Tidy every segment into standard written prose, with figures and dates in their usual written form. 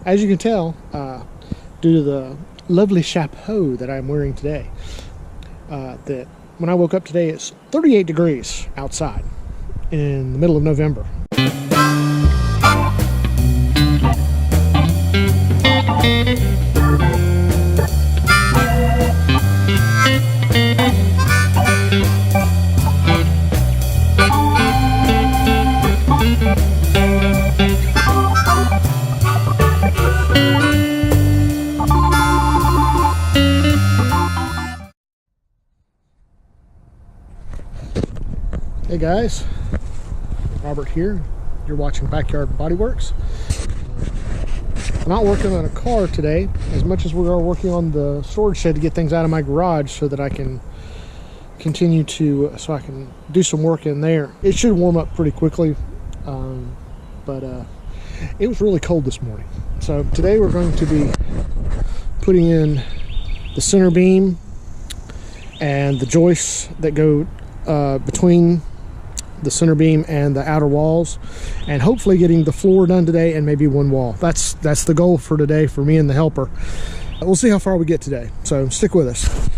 as you can tell, due to the lovely chapeau that I'm wearing today, that when I woke up today, it's 38 degrees outside in the middle of November. Hey guys, Robert here. You're watching Backyard Bodyworks. I'm not working on a car today as much as we are working on the storage shed to get things out of my garage so that I can continue to, so I can do some work in there. It should warm up pretty quickly, but it was really cold this morning. So today we're going to be putting in the center beam and the joists that go between the center beam and the outer walls, and hopefully getting the floor done today and maybe one wall. That's the goal for today for me and the helper. We'll see how far we get today, so stick with us.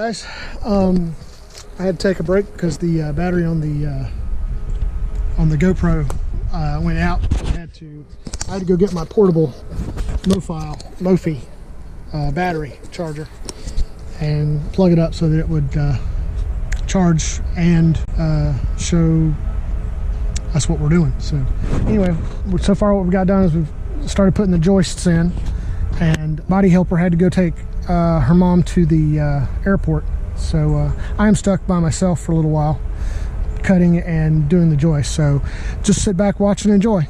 guys, I had to take a break because the battery on the GoPro went out. I had to go get my portable Mofi battery charger and plug it up so that it would charge and show us what we're doing. So anyway, so far what we've got done is we've started putting the joists in, and Body Helper had to go take her mom to the airport. So I am stuck by myself for a little while, cutting and doing the joists. So just sit back, watch, and enjoy.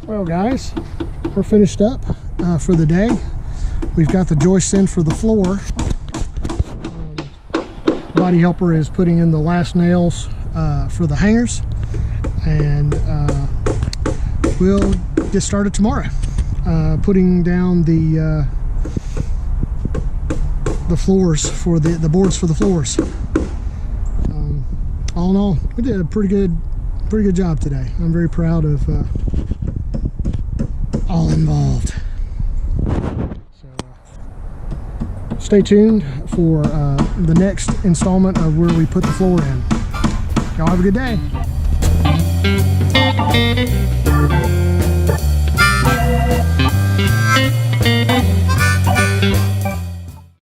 Well guys, we're finished up for the day. We've got the joists in for the floor. Body Helper is putting in the last nails for the hangers, and we'll get started tomorrow putting down the floors for the boards for the floors. All in all, we did a pretty good job today. I'm very proud of all involved. So stay tuned for the next installment of where we put the floor in. Y'all have a good day.